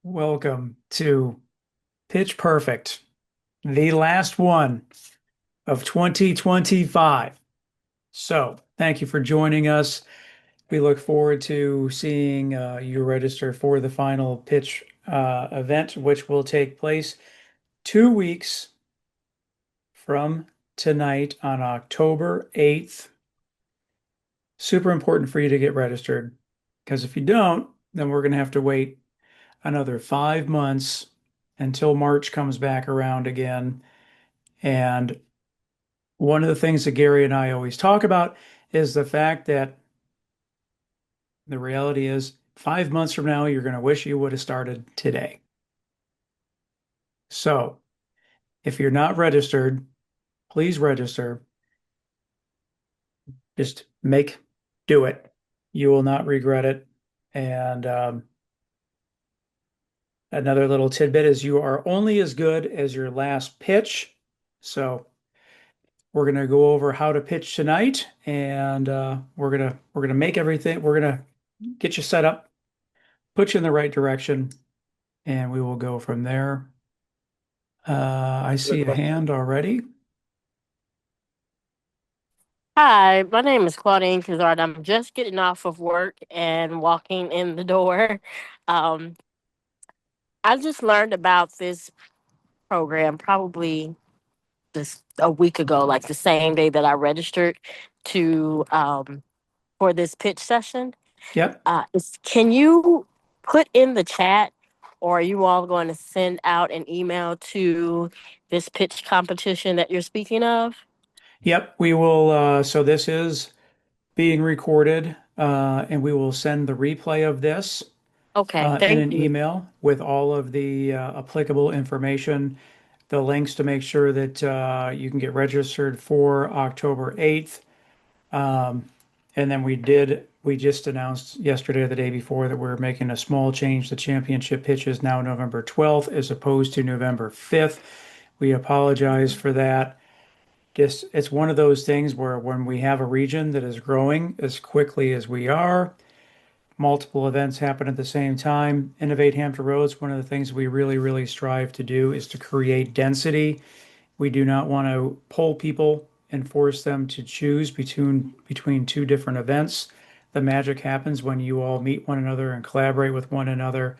Welcome to Pitch Perfect, the last one of 2025. So, thank you for joining us. We look forward to seeing you register for the final pitch event, which will take place 2 weeks from tonight on October 8th. Super important for you to get registered because if you don't, then we're going to have to wait another 5 months until March comes back around again. And one of the things that Gary and I always talk about is the fact that the reality is 5 months from now, you're going to wish you would have started today. So if you're not registered, please register. Just do it. You will not regret it. And another little tidbit is you are only as good as your last pitch. So we're going to go over how to pitch tonight, and we're gonna make everything. We're gonna get you set up, put you in the right direction, and we will go from there. I see a hand already. Hi, my name is Claudine Kazard. I'm just getting off of work and walking in the door. Um, I just learned about this program probably this a week ago, like the same day that I registered to for this pitch session. Yep, Can you put in the chat, or are you all going to send out an email to this pitch competition that you're speaking of? yep. We will. So this is being recorded, and we will send the replay of this Okay, in thank an you. email with all of the applicable information, the links to make sure that you can get registered for October 8th. Um, and then we just announced yesterday or the day before that we're making a small change. The championship pitch is now November 12th as opposed to November 5th. We apologize for that. Just it's one of those things where when we have a region that is growing as quickly as we are, multiple events happen at the same time. Innovate Hampton Roads, one of the things we really, really strive to do is to create density. We do not want to pull people and force them to choose between two different events. The magic happens when you all meet one another and collaborate with one another.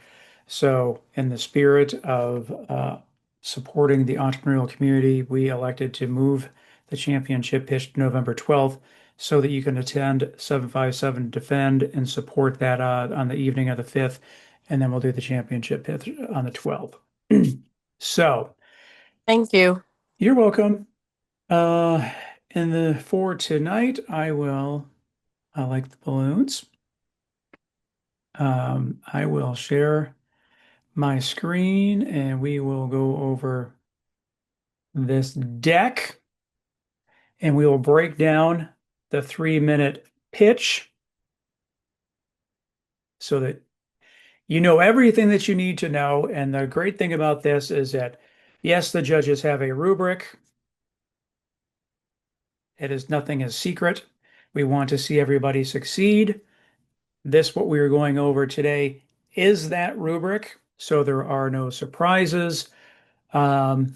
So, in the spirit of supporting the entrepreneurial community, we elected to move the championship pitch to November 12th so that you can attend 757 Defend and support that on the evening of the 5th. And then we'll do the championship pitch on the 12th. So, Thank you. you're welcome. Uh, for tonight, I like the balloons. I will share my screen and we will go over this deck and we will break down the 3 minute pitch so that you know everything that you need to know. And the great thing about this is that, yes, the judges have a rubric. Nothing is secret. We want to see everybody succeed. What we are going over today is that rubric, so there are no surprises. Um,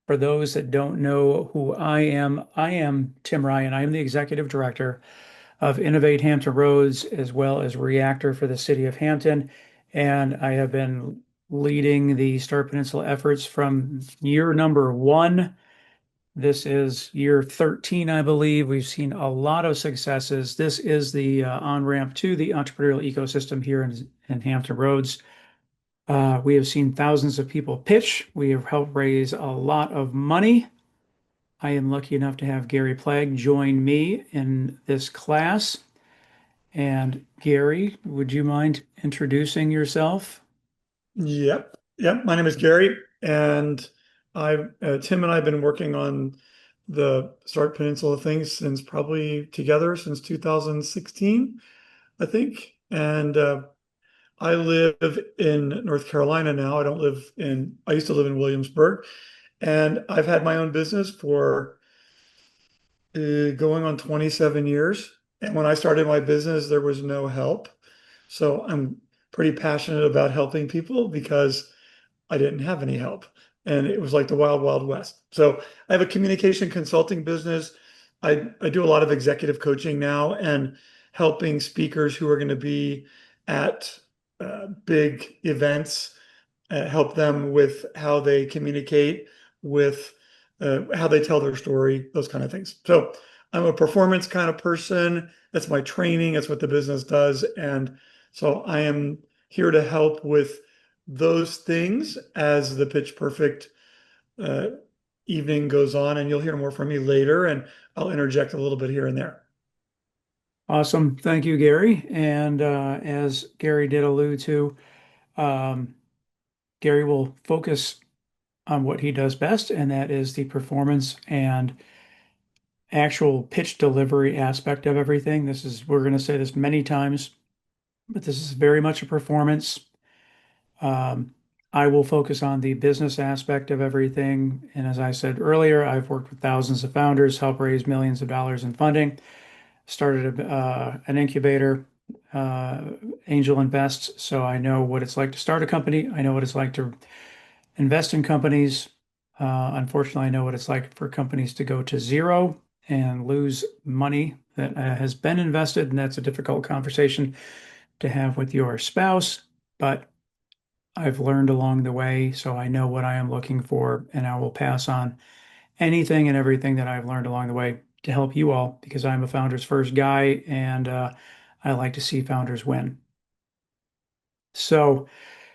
for those that don't know who I am Tim Ryan. I am the executive director of Innovate Hampton Roads as well as Reactor for the city of Hampton. And I have been leading the Star Peninsula efforts from year number one. This is year 13, I believe. We've seen a lot of successes. This is the on-ramp to the entrepreneurial ecosystem here in Hampton Roads. We have seen thousands of people pitch. We have helped raise a lot of money. I am lucky enough to have Gary Plagg join me in this class. And Gary, would you mind introducing yourself? Yep. My name is Gary, and Tim and I have been working on the Start Peninsula things since probably together since 2016, I think. And I live in North Carolina now. I used to live in Williamsburg, and I've had my own business for going on 27 years. And when I started my business, there was no help. So I'm pretty passionate about helping people because I didn't have any help. And it was like the wild, wild west. So I have a communication consulting business. I do a lot of executive coaching now and helping speakers who are going to be at big events, help them with how they communicate, with how they tell their story, those kind of things. So I'm a performance kind of person. That's my training. That's what the business does. And so I am here to help with those things as the Pitch Perfect uh, evening goes on. And you'll hear more from me later. And I'll interject a little bit here and there. Awesome. Thank you, Gary. And as Gary did allude to, um, Gary will focus on what he does best, and that is the performance and actual pitch delivery aspect of everything. We're going to say this many times, but this is very much a performance. Um, I will focus on the business aspect of everything. And as I said earlier, I've worked with thousands of founders, helped raise millions of dollars in funding, started an incubator, uh, Angel Invest. So I know what it's like to start a company. I know what it's like to invest in companies. Unfortunately, I know what it's like for companies to go to zero and lose money that has been invested. And that's a difficult conversation to have with your spouse. But I've learned along the way, so I know what I am looking for, and I will pass on anything and everything that I've learned along the way to help you all because I'm a founder's first guy and I like to see founders win. So,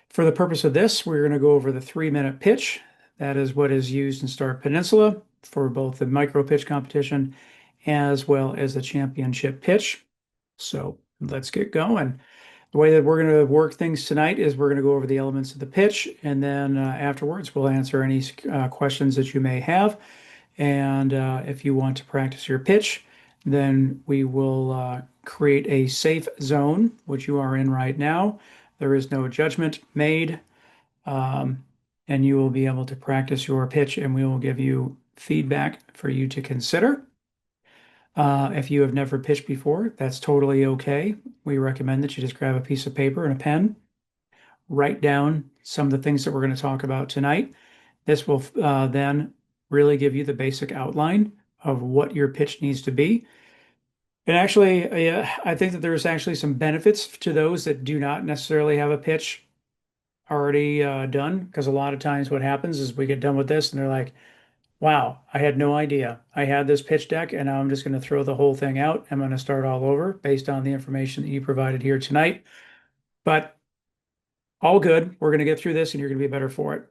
for the purpose of this, we're going to go over the 3-minute pitch. That is what is used in Startup Peninsula for both the micro pitch competition as well as the championship pitch. So, let's get going. The way that we're going to work things tonight is we're going to go over the elements of the pitch, and then afterwards we'll answer any questions that you may have. And if you want to practice your pitch, then we will create a safe zone, which you are in right now. There is no judgment made, um, and you will be able to practice your pitch, and we will give you feedback for you to consider. If you have never pitched before, that's totally okay. We recommend that you just grab a piece of paper and a pen, write down some of the things that we're going to talk about tonight. This will then really give you the basic outline of what your pitch needs to be. And actually, I think that there's actually some benefits to those that do not necessarily have a pitch already done, because a lot of times what happens is we get done with this and they're like, wow, I had no idea. I had this pitch deck and now I'm just going to throw the whole thing out. I'm going to start all over based on the information that you provided here tonight. But all good. We're going to get through this and you're going to be better for it.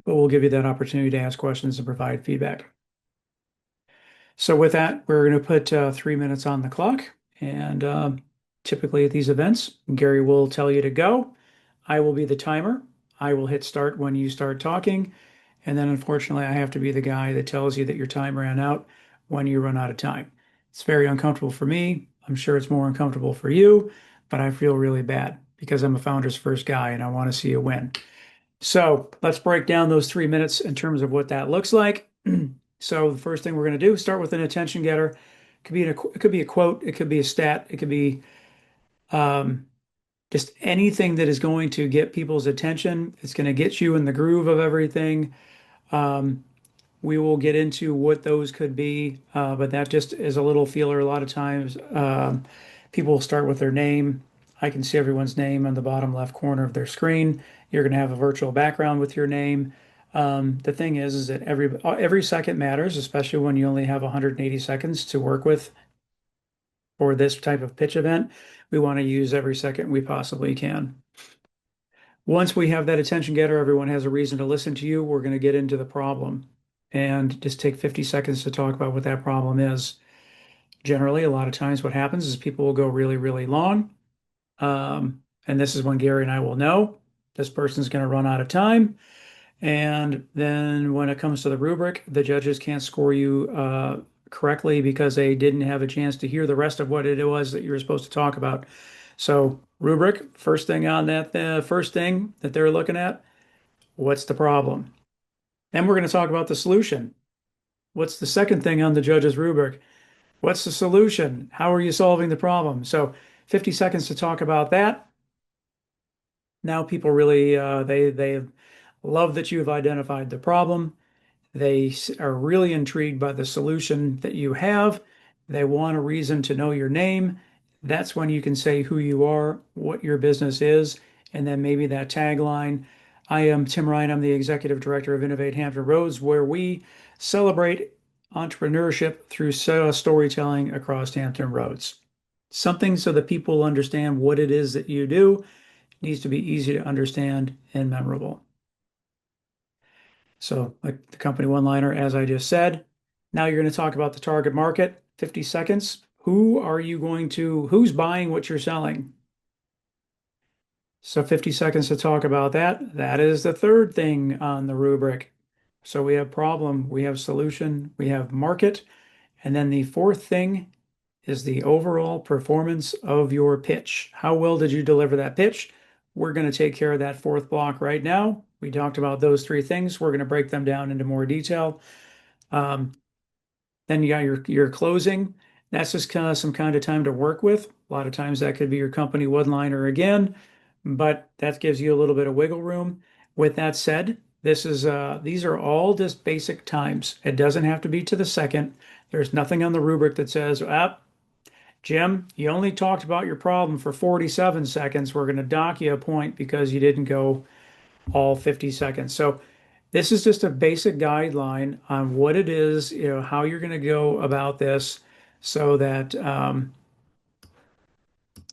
But we'll give you that opportunity to ask questions and provide feedback. So with that, we're going to put 3 minutes on the clock. And typically at these events, Gary will tell you to go. I will be the timer. I will hit start when you start talking. And then unfortunately, I have to be the guy that tells you that your time ran out when you run out of time. It's very uncomfortable for me. I'm sure it's more uncomfortable for you, but I feel really bad because I'm a founder's first guy and I want to see you win. So let's break down those 3 minutes in terms of what that looks like. So the first thing we're going to do is start with an attention getter. It could be a quote, it could be a stat, it could be um, just anything that is going to get people's attention. It's going to get you in the groove of everything. Um, we will get into what those could be, but that just is a little feeler. A lot of times, people will start with their name. I can see everyone's name on the bottom left corner of their screen. You're going to have a virtual background with your name. The thing is that every second matters, especially when you only have 180 seconds to work with for this type of pitch event. We want to use every second we possibly can. Once we have that attention getter, everyone has a reason to listen to you. We're going to get into the problem and just take 50 seconds to talk about what that problem is. Generally, a lot of times what happens is people will go really, really long. And this is when Gary and I will know this person's going to run out of time. And then when it comes to the rubric, the judges can't score you correctly because they didn't have a chance to hear the rest of what it was that you were supposed to talk about. So, rubric, first thing on that, the first thing that they're looking at, what's the problem? Then we're going to talk about the solution. What's the second thing on the judge's rubric? What's the solution? How are you solving the problem? So 50 seconds to talk about that. Now people really they love that you've identified the problem. Are really intrigued by the solution that you have. They want a reason to know your name. That's when you can say who you are, what your business is, and then maybe that tagline. I am Tim Ryan. I'm the executive director of Innovate Hampton Roads, where we celebrate entrepreneurship through storytelling across Hampton Roads. Something so that people understand what it is that you do needs to be easy to understand and memorable. So, like the company one-liner, as I just said, now you're going to talk about the target market, 50 seconds. Who's buying what you're selling? So 50 seconds to talk about that. That is the third thing on the rubric. So we have problem, we have solution, we have market, and then the fourth thing is the overall performance of your pitch. How well did you deliver that pitch? We're going to take care of that fourth block right now. We talked about those three things. We're going to break them down into more detail. Um, then you got your closing. That's just kind of some kind of time to work with. A lot of times that could be your company one-liner again, but that gives you a little bit of wiggle room. With that said, these are all just basic times. It doesn't have to be to the second. There's nothing on the rubric that says, Jim, you only talked about your problem for 47 seconds. We're going to dock you a point because you didn't go all 50 seconds. So this is just a basic guideline on what it is, how you're going to go about this so that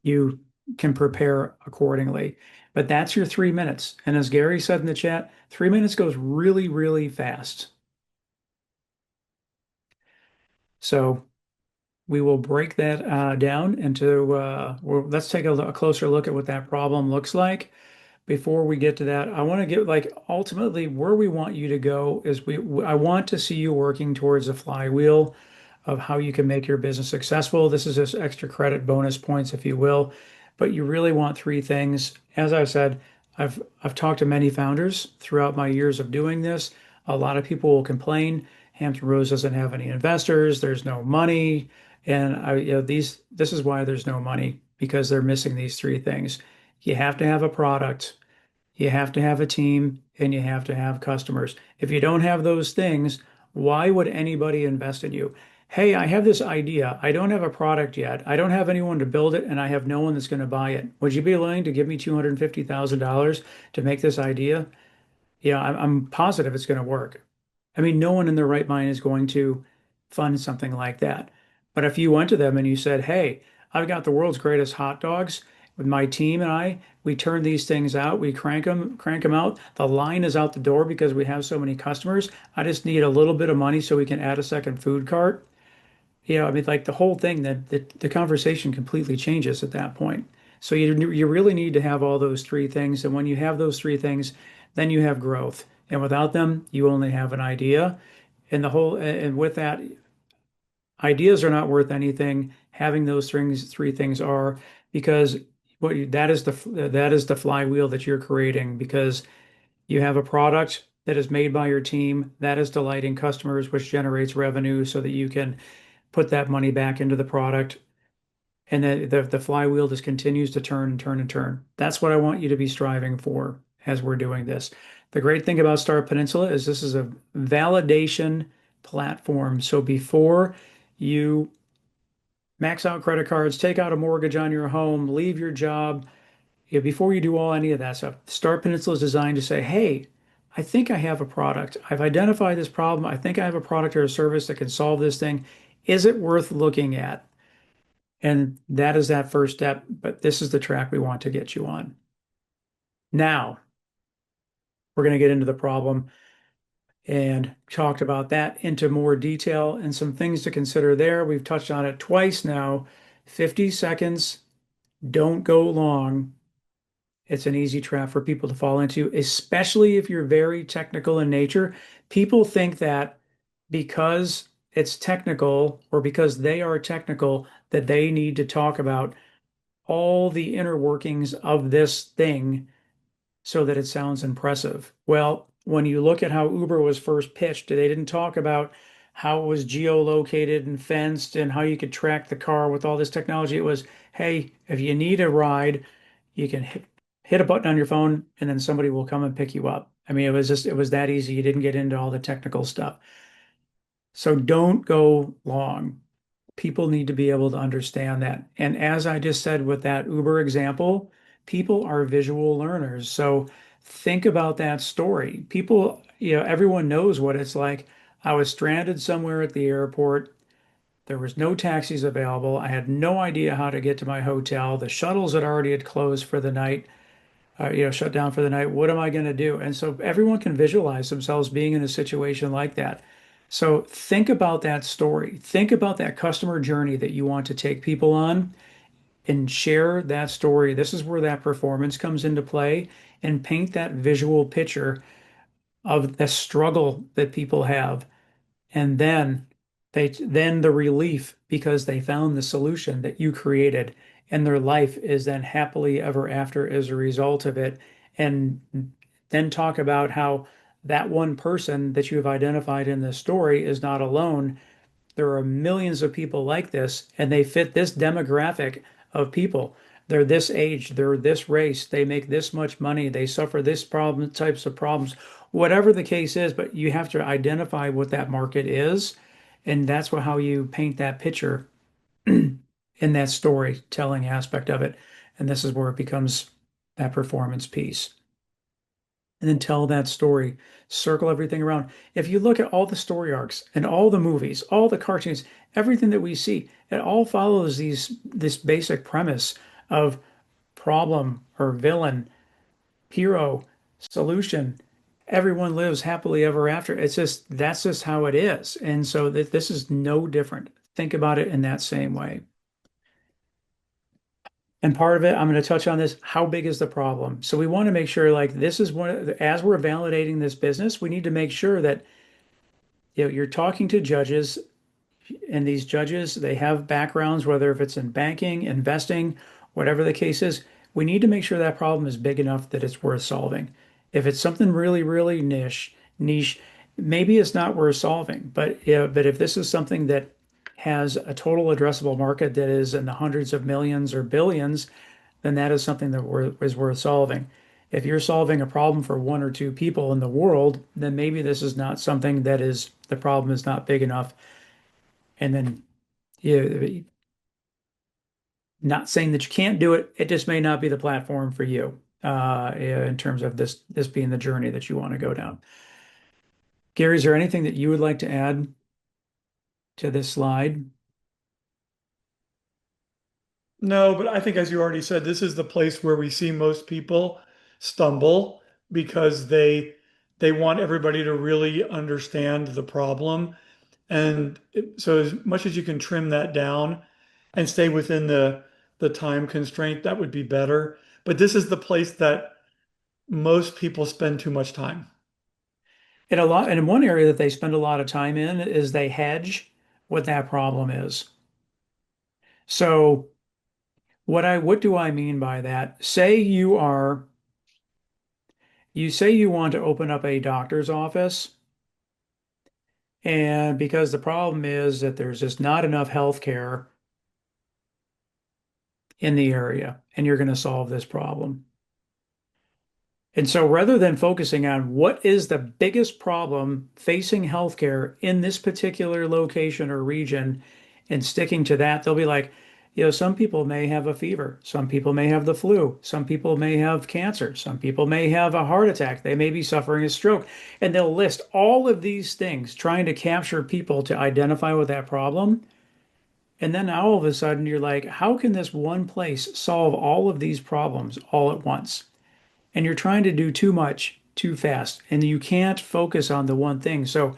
you can prepare accordingly. But that's your 3 minutes. And as Gary said in the chat, 3 minutes goes really, really fast. So we will break that down into, let's take a closer look at what that problem looks like. Before we get to that, I want to get like ultimately where we want you to go is I want to see you working towards a flywheel of how you can make your business successful. This is just extra credit bonus points, if you will, but you really want three things. As I said, I've talked to many founders throughout my years of doing this. A lot of people will complain Hampton Roads doesn't have any investors, there's no money, and this is why there's no money because they're missing these three things. You have to have a product, you have to have a team, and you have to have customers. If you don't have those things, why would anybody invest in you? Hey, I have this idea. I don't have a product yet. I don't have anyone to build it, and I have no one that's going to buy it. Would you be willing to give me $250,000 to make this idea? Yeah, I'm positive it's going to work. I mean, no one in their right mind is going to fund something like that. But if you went to them and you said, "Hey, I've got the world's greatest hot dogs with my team and we turn these things out, we crank them out. The line is out the door because we have so many customers. I just need a little bit of money so we can add a second food cart." I mean, like the whole thing that the conversation completely changes at that point. So you really need to have all those three things, and when you have those three things, then you have growth. And without them, you only have an idea. And with that, ideas are not worth anything. Having those three things are because that is the flywheel that you're creating because you have a product that is made by your team that is delighting customers, which generates revenue so that you can put that money back into the product. And then the flywheel just continues to turn and turn and turn. That's what I want you to be striving for as we're doing this. The great thing about Start Peninsula is this is a validation platform. So before you max out credit cards, take out a mortgage on your home, leave your job, before you do any of that stuff, Start Peninsula is designed to say, hey, I think I have a product. I've identified this problem. I think I have a product or a service that can solve this thing. Is it worth looking at? And that is that first step, but this is the track we want to get you on. Now, we're going to get into the problem and talked about that into more detail and some things to consider there. We've touched on it twice now. 50 seconds, don't go long. It's an easy trap for people to fall into, especially if you're very technical in nature. People think that because it's technical or because they are technical, that they need to talk about all the inner workings of this thing so that it sounds impressive. Well, when you look at how Uber was first pitched, they didn't talk about how it was geolocated and fenced and how you could track the car with all this technology. It was, hey, if you need a ride, you can hit a button on your phone and then somebody will come and pick you up. I mean, it was that easy. You didn't get into all the technical stuff. So don't go long. People need to be able to understand that. And as I just said with that Uber example, people are visual learners. So think about that story. People, everyone knows what it's like. I was stranded somewhere at the airport. There was no taxis available. I had no idea how to get to my hotel. The shuttles had closed for the night, shut down for the night. What am I going to do? And so everyone can visualize themselves being in a situation like that. So think about that story. Think about that customer journey that you want to take people on and share that story. This is where that performance comes into play and paint that visual picture of the struggle that people have. And then the relief because they found the solution that you created and their life is then happily ever after as a result of it. And then talk about how that one person that you have identified in this story is not alone. There are millions of people like this, and they fit this demographic of people. They're this age, they're this race, they make this much money, they suffer this problem, types of problems, whatever the case is, but you have to identify what that market is, and that's how you paint that picture in that storytelling aspect of it. And this is where it becomes that performance piece and then tell that story. Circle everything around. If you look at all the story arcs and all the movies, all the cartoons, everything that we see, it all follows this basic premise of problem or villain, hero, solution. Everyone lives happily ever after. It's just that's just how it is. And so this is no different. Think about it in that same way. And part of it, I'm going to touch on this. How big is the problem? So we want to make sure, like, this is one, as we're validating this business, we need to make sure that you're talking to judges, and these judges, they have backgrounds, whether if it's in banking, investing, whatever the case is. We need to make sure that problem is big enough that it's worth solving. If it's something really, really niche, maybe it's not worth solving. But yeah, but if this is something that has a total addressable market that is in the hundreds of millions or billions, then that is something that is worth solving. If you're solving a problem for one or two people in the world, then maybe this is not something that is the problem is not big enough. And then, yeah, not saying that you can't do it, it just may not be the platform for you in terms of this being the journey that you want to go down. Gary, is there anything that you would like to add to this slide? No, but I think as you already said, this is the place where we see most people stumble because they want everybody to really understand the problem. And so as much as you can trim that down and stay within the time constraint, that would be better. But this is the place that most people spend too much time. And one area that they spend a lot of time in is they hedge what that problem is. So what do I mean by that? You say you want to open up a doctor's office, and because the problem is that there's just not enough healthcare in the area, and you're going to solve this problem. And so rather than focusing on what is the biggest problem facing healthcare in this particular location or region and sticking to that, they'll be like, some people may have a fever. Some people may have the flu. Some people may have cancer. Some people may have a heart attack. They may be suffering a stroke. And they'll list all of these things, trying to capture people to identify with that problem. And then all of a sudden, you're like, how can this one place solve all of these problems all at once? And you're trying to do too much too fast, and you can't focus on the one thing. So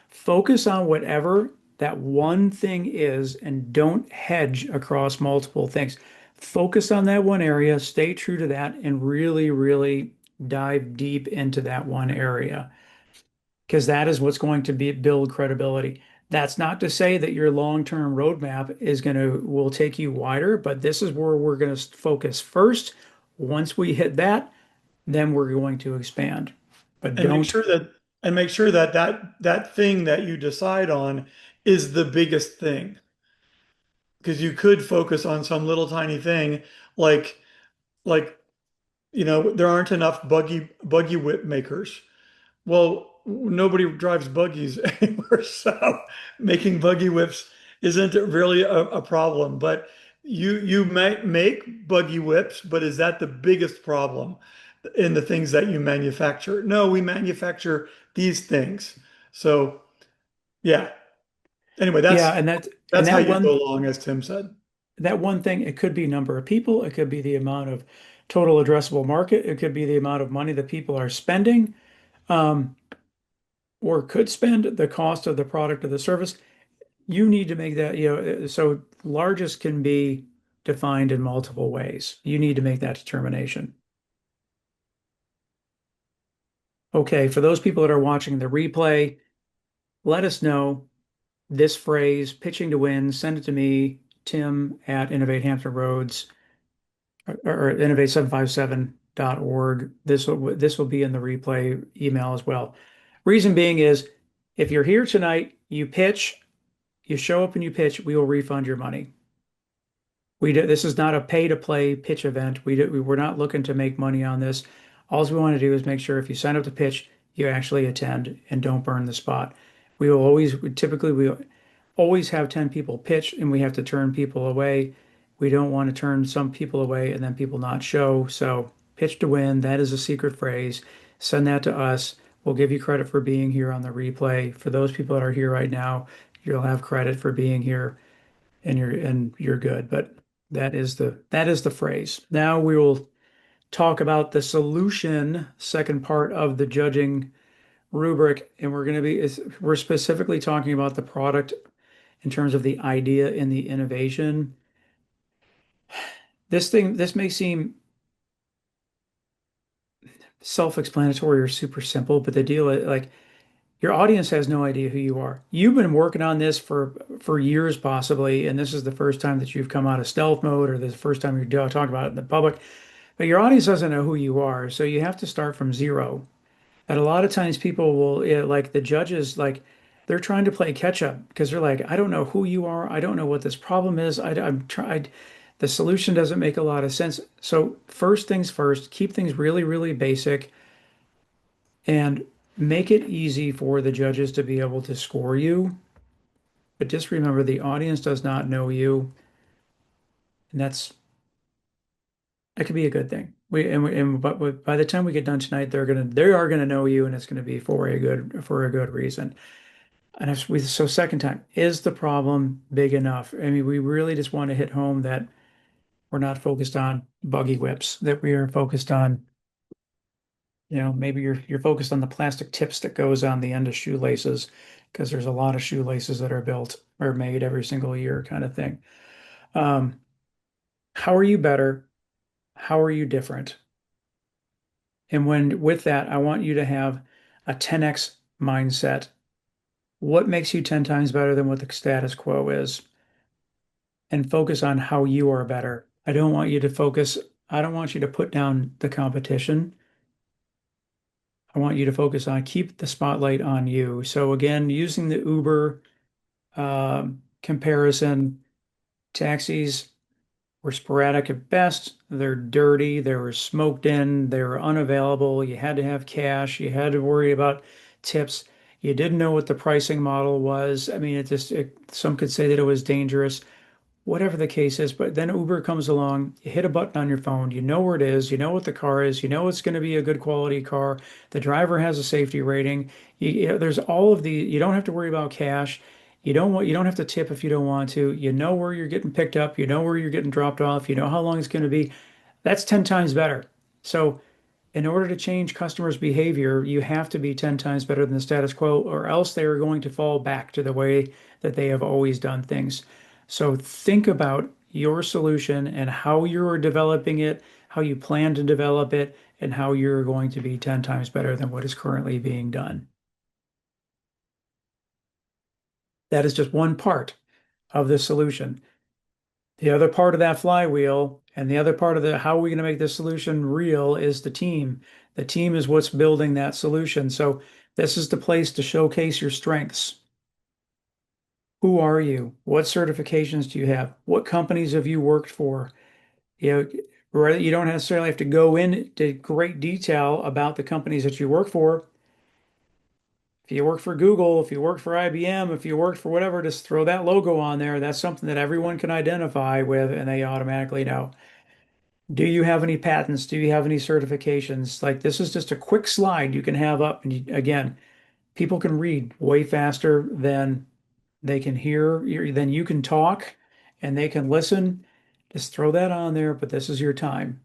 focus on whatever that one thing is and don't hedge across multiple things. Focus on that one area, stay true to that, and really, really dive deep into that one area because that is what's going to build credibility. That's not to say that your long-term roadmap will take you wider, but this is where we're going to focus first. Once we hit that, then we're going to expand. But And make don't, sure that that thing that you decide on is the biggest thing. Because you could focus on some little tiny thing like like there aren't enough buggy whip makers. Well, nobody drives buggies anymore, so making buggy whips isn't really a problem. But you might make buggy whips, but is that the biggest problem in the things that you manufacture? No, we manufacture these things. So yeah. Anyway, Yeah, and that's how that you go one along, as Tim said. that one thing, it could be number of people, it could be the amount of total addressable market, it could be the amount of money that people are spending, um, or could spend, the cost of the product or the service. You need to make that, so largest can be defined in multiple ways. You need to make that determination. Okay, for those people that are watching the replay, let us know this phrase, pitching to win, send it to me, Tim at Innovate Hampton Roads or innovate757.org. This will be in the replay email as well. Reason being is if you're here tonight, you pitch, you show up and you pitch, we will refund your money. This is not a pay to play pitch event. We're not looking to make money on this. All we want to do is make sure if you sign up to pitch, you actually attend and don't burn the spot. We always have 10 people pitch and we have to turn people away. We don't want to turn some people away and then people not show. So pitch to win, that is a secret phrase. Send that to us. We'll give you credit for being here on the replay. For those people that are here right now, you'll have credit for being here and you're good. But that is the phrase. Now we will talk about the solution, second part of the judging rubric, and we're specifically talking about the product in terms of the idea and the innovation. This may seem self-explanatory or super simple, but the deal is like your audience has no idea who you are. You've been working on this for years possibly, and this is the first time that you've come out of stealth mode, or the first time you're talking about it in the public. But your audience doesn't know who you are, so you have to start from zero. And a lot of times people will, like the judges, like they're trying to play catch up because they're like, I don't know who you are. I don't know what this problem is. I'm tried. The solution doesn't make a lot of sense. So first things first, keep things really, really basic and make it easy for the judges to be able to score you. But just remember, the audience does not know you, and that could be a good thing. But by the time we get done tonight, they are gonna know you, and it's gonna be for a good reason. And so second time, is the problem big enough? I mean, we really just want to hit home that we're not focused on buggy whips, that we are focused on, maybe you're focused on the plastic tips that goes on the end of shoelaces, because there's a lot of shoelaces that are built or made every single year, kind of thing. Um, how are you better? How are you different? And with that, I want you to have a 10x mindset. What makes you 10 times better than what the status quo is? And focus on how you are better. I don't want you to put down the competition. I want you to focus on keep the spotlight on you. So again, using the Uber comparison, taxis were sporadic at best. They're dirty. They were smoked in. They were unavailable. You had to have cash. You had to worry about tips. You didn't know what the pricing model was. I mean, some could say that it was dangerous, whatever the case is. But then Uber comes along, you hit a button on your phone, you know where it is, you know what the car is, you know it's going to be a good quality car. The driver has a safety rating. There's all of you don't have to worry about cash. You don't have to tip if you don't want to. You know where you're getting picked up, you know where you're getting dropped off, you know how long it's going to be. That's 10 times better. So in order to change customers' behavior, you have to be 10 times better than the status quo, or else they are going to fall back to the way that they have always done things. So think about your solution and how you're developing it, how you plan to develop it, and how you're going to be 10 times better than what is currently being done. That is just one part of the solution. The other part of that flywheel and the other part of the how are we going to make this solution real is the team. The team is what's building that solution. So this is the place to showcase your strengths. Who are you? What certifications do you have? What companies have you worked for? You know, Right? You don't necessarily have to go into great detail about the companies that you work for. If you work for Google, if you work for IBM, if you work for whatever, just throw that logo on there. That's something that everyone can identify with, and they automatically know. Do you have any patents? Do you have any certifications? Like this is just a quick slide you can have up, and again, people can read way faster than they can hear, than you can talk, and they can listen. Just throw that on there, but this is your time.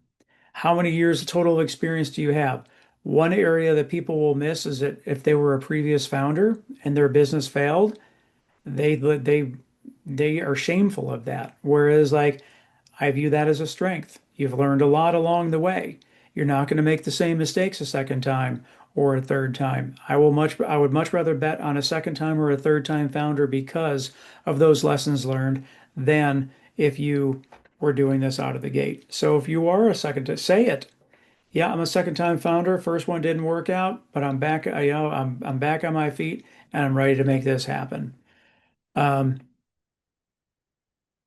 How many years of total experience do you have? One area that people will miss is that if they were a previous founder and their business failed, they they are shameful of that. Whereas like I view that as a strength. You've learned a lot along the way. You're not going to make the same mistakes a second time or a third time. I would much rather bet on a second time or a third time founder because of those lessons learned than if you were doing this out of the gate. So if you are a second to say it, yeah, I'm a second time founder. First one didn't work out, but I'm back, I'm back on my feet and I'm ready to make this happen. Um,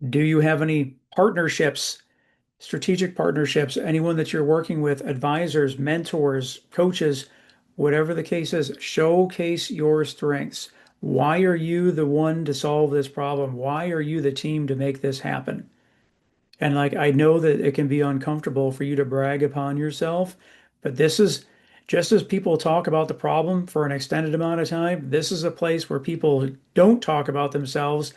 do you have any partnerships, strategic partnerships, anyone that you're working with, advisors, mentors, coaches, whatever the case is, showcase your strengths. Why are you the one to solve this problem? Why are you the team to make this happen? And like, I know that it can be uncomfortable for you to brag upon yourself, but this is just as people talk about the problem for an extended amount of time, this is a place where people don't talk about themselves.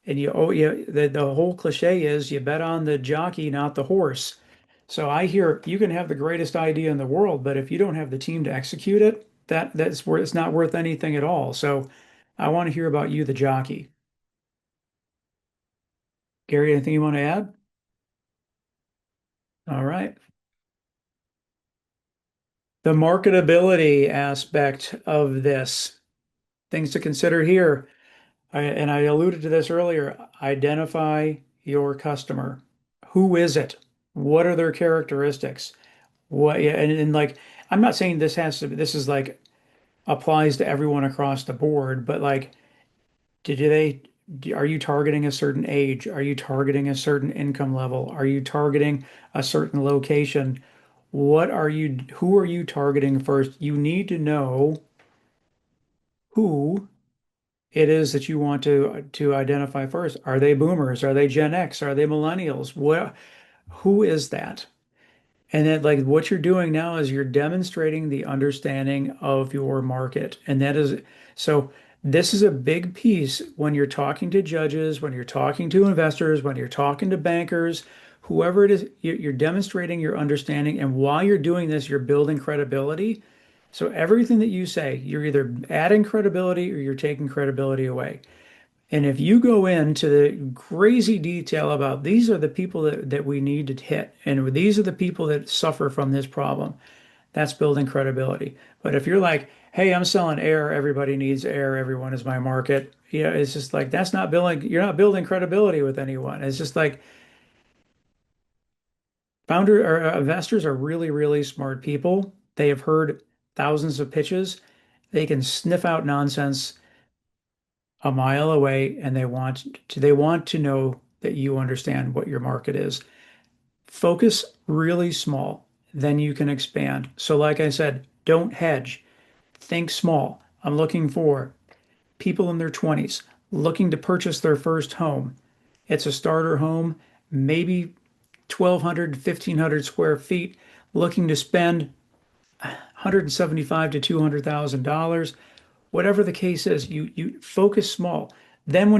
And the whole cliche is you bet on the jockey, not the horse. So I hear you can have the greatest idea in the world, but if you don't have the team to execute it, that's where it's not worth anything at all. So I want to hear about you, the jockey. Gary, anything you want to add? All right. The marketability aspect of this, things to consider here. And I alluded to this earlier. Identify your customer. Who is it? What are their characteristics? What, yeah, and like, I'm not saying this has to be, this is like applies to everyone across the board, but like, did they, are you targeting a certain age? Are you targeting a certain income level? Are you targeting a certain location? Who are you targeting first? You need to know who it is that you want to identify first. Are they boomers? Are they Gen X? Are they millennials? Who is that? And then, like, what you're doing now is you're demonstrating the understanding of your market. And that is so, this is a big piece when you're talking to judges, when you're talking to investors, when you're talking to bankers, whoever it is, you're demonstrating your understanding. And while you're doing this, you're building credibility. So, everything that you say, you're either adding credibility or you're taking credibility away. And if you go into the crazy detail about these are the people that we need to hit, and these are the people that suffer from this problem, that's building credibility. But if you're like, hey, I'm selling air, everybody needs air, everyone is my market, yeah, it's just like that's not building, you're not building credibility with anyone. It's just like founder or investors are really, really smart people. They have heard thousands of pitches. They can sniff out nonsense a mile away and they want to know that you understand what your market is. Focus really small, then you can expand. So like I said, don't hedge. Think small. I'm looking for people in their 20s looking to purchase their first home. It's a starter home, maybe 1,200, 1,500 square feet, looking to spend 175 to $200,000. Whatever the case is, you focus small. Then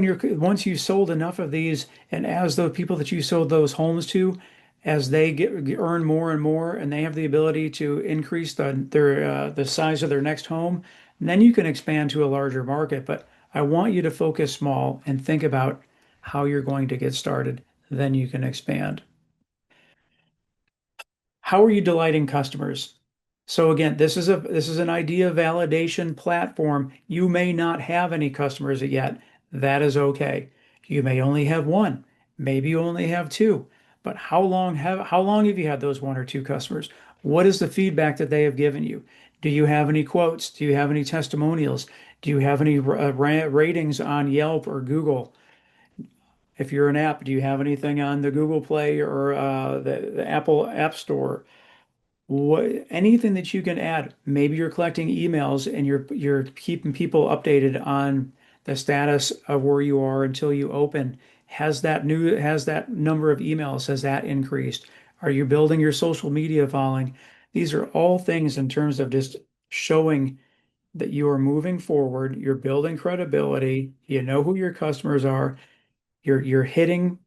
once you've sold enough of these, and as the people that you sold those homes to, as they earn more and more, and they have the ability to increase the size of their next home, then you can expand to a larger market. But I want you to focus small and think about how you're going to get started. Then you can expand. How are you delighting customers? So again, this is an idea validation platform. You may not have any customers yet. That is okay. You may only have one, maybe you only have two. But how long have you had those one or two customers? What is the feedback that they have given you? Do you have any quotes? Do you have any testimonials? Do you have any ratings on Yelp or Google? If you're an app, do you have anything on the Google Play or the Apple App Store? What anything that you can add. Maybe you're collecting emails and you're keeping people updated on the status of where you are until you open. Has that number of emails, has that increased? Are you building your social media following? These are all things in terms of just showing that you are moving forward, you're building credibility, you know who your customers are, you're hitting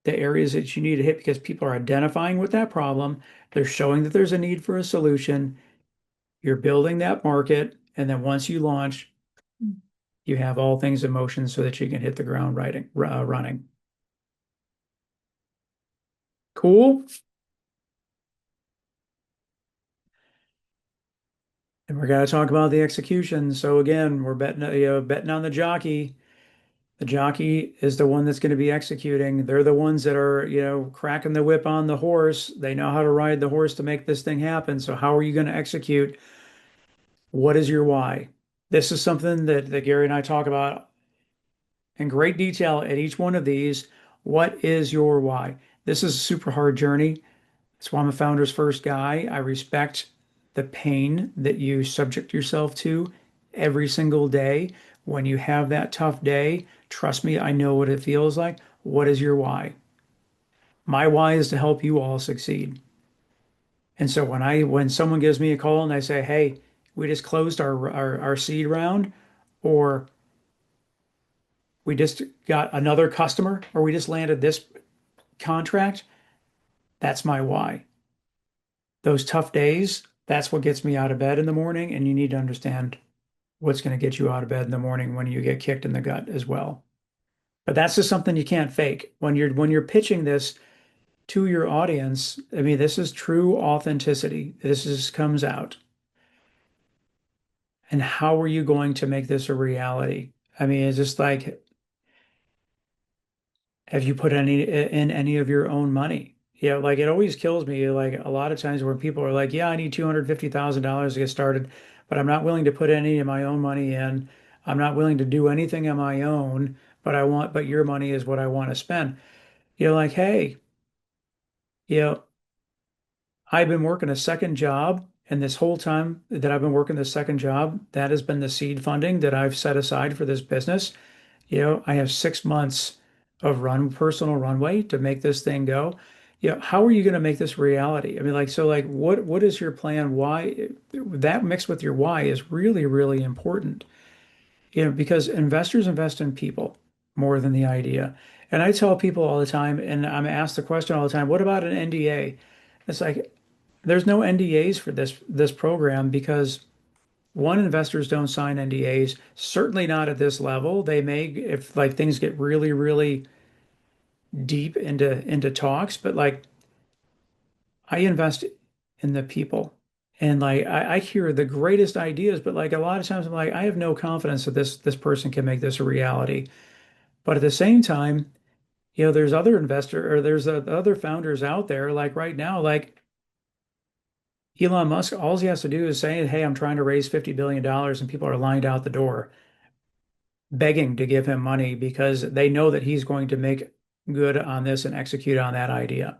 the areas that you need to hit because people are identifying with that problem. They're showing that there's a need for a solution. You're building that market. And then once you launch, you have all things in motion so that you can hit the ground running. Cool. And we're going to talk about the execution. So again, we're betting on the jockey. The jockey is the one that's going to be executing. They're the ones that are, cracking the whip on the horse. They know how to ride the horse to make this thing happen. So how are you going to execute? What is your why? This is something that Gary and I talk about in great detail at each one of these. What is your why? This is a super hard journey. That's why I'm a founder's first guy. I respect the pain that you subject yourself to every single day. When you have that tough day, trust me, I know what it feels like. What is your why? My why is to help you all succeed. And so when someone gives me a call and they say, "Hey, we just closed our seed round," or we just got another customer, or we just landed this contract, that's my why. Those tough days, that's what gets me out of bed in the morning, and you need to understand what's going to get you out of bed in the morning when you get kicked in the gut as well. But that's just something you can't fake. When you're pitching this to your audience, I mean, this is true authenticity. This is comes out. And how are you going to make this a reality? I mean, it's just like, have you put any of your own money? Like it always kills me. Like a lot of times when people are like, "Yeah, I need $250,000 to get started, but I'm not willing to put any of my own money in. I'm not willing to do anything on my own, but your money is what I want to spend." You're like, "Hey, you know, I've been working a second job, and this whole time that I've been working this second job, that has been the seed funding that I've set aside for this business. I have 6 months of personal runway to make this thing go. How are you going to make this reality? I mean, like, so like, what is your plan? Why that mixed with your why is really, really important, because investors invest in people more than the idea. And I tell people all the time, and I'm asked the question all the time, what about an NDA? It's like, there's no NDAs for this program because one, investors don't sign NDAs, certainly not at this level. They may if like things get really, really deep into talks, but like I invest in the people. And like I hear the greatest ideas, but like a lot of times I'm like, I have no confidence that this person can make this a reality. But at the same time, there's other founders out there, like right now, like Elon Musk, all he has to do is say, "Hey, I'm trying to raise $50 billion," and people are lined out the door begging to give him money because they know that he's going to make good on this and execute on that idea.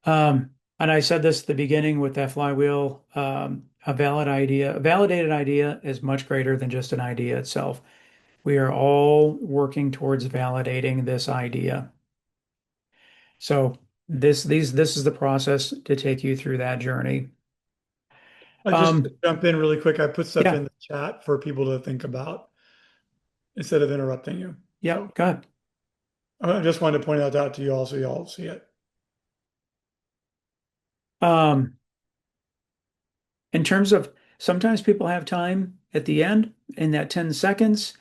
And I said this at the beginning with that flywheel, a validated idea is much greater than just an idea itself. We are all working towards validating this idea. So this is the process to take you through that journey. I just Um, jump in really quick. I put stuff yeah, in the chat for people to think about instead of interrupting you. yeah, So go ahead. I just wanted to point that out to you all so you all see it. Um, in terms of sometimes people have time at the end in that 10 seconds.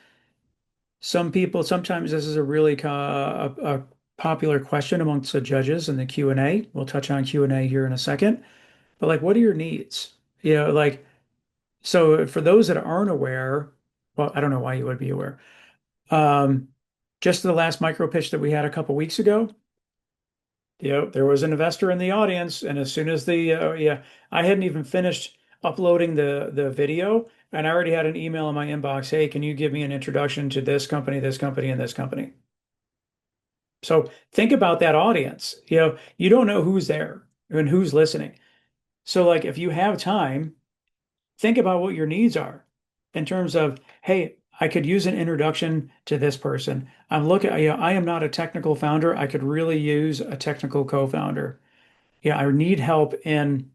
Sometimes this is a really a popular question amongst the judges in the Q&A. We'll touch on Q&A here in a second. But like, what are your needs? Like, so for those that aren't aware, well, I don't know why you would be aware. Um, just the last micro pitch that we had a couple weeks ago, there was an investor in the audience, and as soon as I hadn't even finished uploading the video, and I already had an email in my inbox, hey, can you give me an introduction to this company, and this company? So think about that audience. You don't know who's there and who's listening. So like if you have time, think about what your needs are in terms of, hey, I could use an introduction to this person. I am not a technical founder. I could really use a technical co-founder. Yeah, I need help in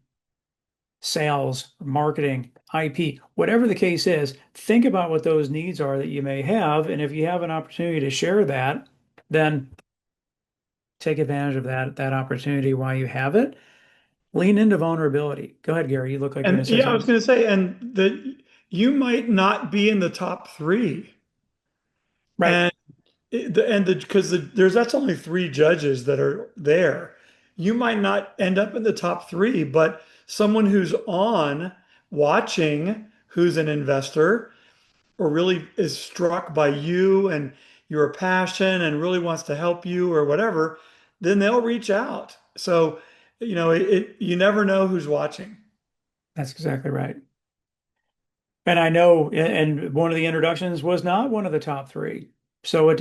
sales, marketing, IP, whatever the case is. Think about what those needs are that you may have. And if you have an opportunity to share that, then take advantage of that opportunity while you have it. Lean into vulnerability. Go ahead, Gary. You look like you're going And to say yeah, I was something. going to say, and that you might not be in the top three. Right. And because there's that's only three judges that are there. You might not end up in the top three, but someone who's on watching, who's an investor, or really is struck by you and your passion and really wants to help you or whatever, then they'll reach out. So, you never know who's watching. That's exactly right. And I know, and one of the introductions was not one of the top three. So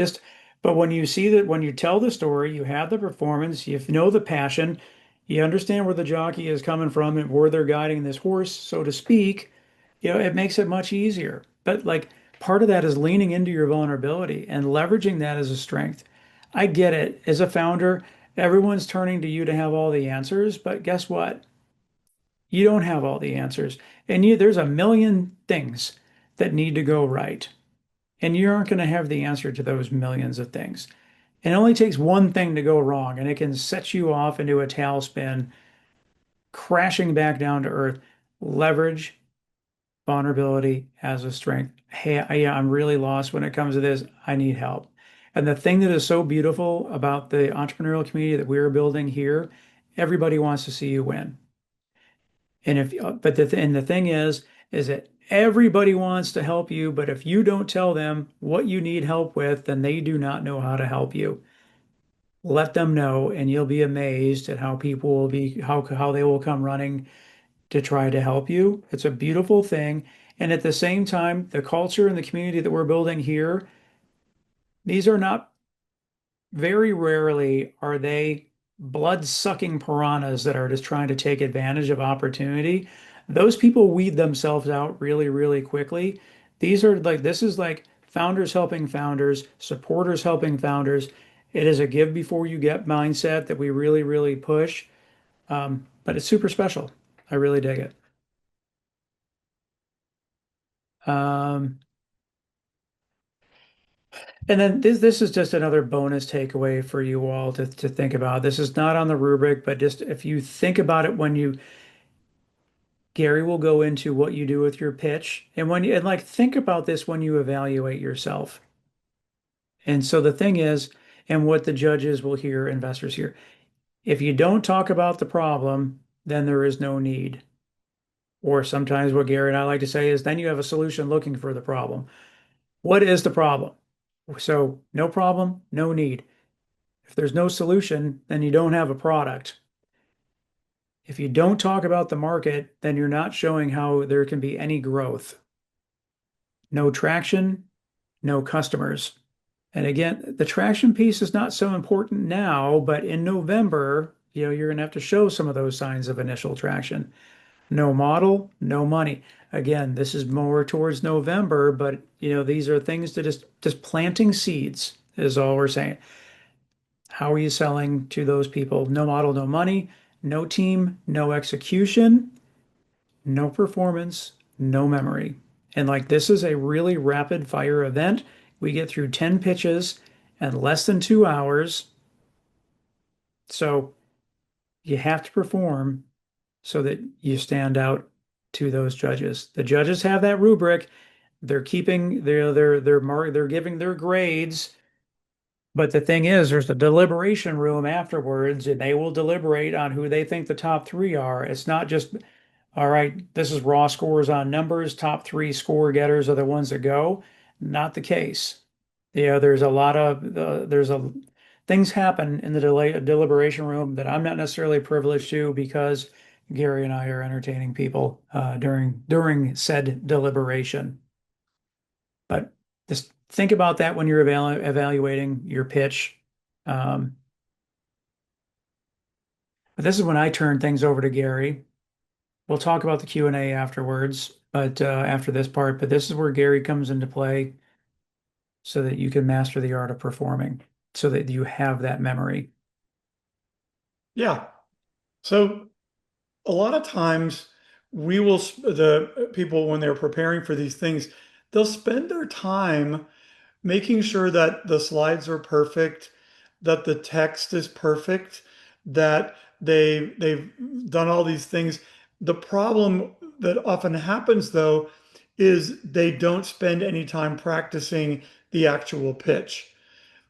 but when you see that, when you tell the story, you have the performance, you know the passion, you understand where the jockey is coming from and where they're guiding this horse, so to speak, it makes it much easier. But like part of that is leaning into your vulnerability and leveraging that as a strength. I get it. As a founder, everyone's turning to you to have all the answers, but guess what? You don't have all the answers. And there's a million things that need to go right. And you aren't going to have the answer to those millions of things. It only takes one thing to go wrong, and it can set you off into a tailspin, crashing back down to earth. Leverage vulnerability as a strength. Hey, yeah, I'm really lost when it comes to this. I need help. And the thing that is so beautiful about the entrepreneurial community that we're building here, everybody wants to see you win. And the thing is that everybody wants to help you, but if you don't tell them what you need help with, then they do not know how to help you. Let them know, and you'll be amazed at how people will be, how they will come running to try to help you. It's a beautiful thing. And at the same time, the culture and the community that we're building here, these are not very rarely are they blood-sucking piranhas that are just trying to take advantage of opportunity. Those people weed themselves out really, really quickly. This is like founders helping founders, supporters helping founders. It is a give before you get mindset that we really, really push. But it's super special. I really dig it. Um, And then this is just another bonus takeaway for you all to think about. This is not on the rubric, but just if you think about it Gary will go into what you do with your pitch. And like think about this when you evaluate yourself. And so the thing is, and what the judges will hear, investors hear, if you don't talk about the problem, then there is no need. Or sometimes what Gary and I like to say is then you have a solution looking for the problem. What is the problem? So no problem, no need. If there's no solution, then you don't have a product. If you don't talk about the market, then you're not showing how there can be any growth. No traction, no customers. And again, the traction piece is not so important now, but in November, you're going to have to show some of those signs of initial traction. No model, no money. Again, this is more towards November, but these are things to just planting seeds is all we're saying. How are you selling to those people? No model, no money, no team, no execution, no performance, no memory. And like this is a really rapid fire event. We get through 10 pitches in less than 2 hours. So you have to perform so that you stand out to those judges. The judges have that rubric. They're keeping they're giving their grades. But the thing is, there's a deliberation room afterwards, and they will deliberate on who they think the top three are. It's not just, all right, this is raw scores on numbers. Top three score getters are the ones that go. Not the case. There's a lot of there's a things happen in the deliberation room that I'm not necessarily privileged to because Gary and I are entertaining people during said deliberation. But just think about that when you're evaluating your pitch. Um, but this is when I turn things over to Gary. We'll talk about the Q&A afterwards, but after this part. But this is where Gary comes into play so that you can master the art of performing, so that you have that memory. Yeah. So a lot of times the people, when they're preparing for these things, they'll spend their time making sure that the slides are perfect, that the text is perfect, that they've done all these things. The problem that often happens though is they don't spend any time practicing the actual pitch.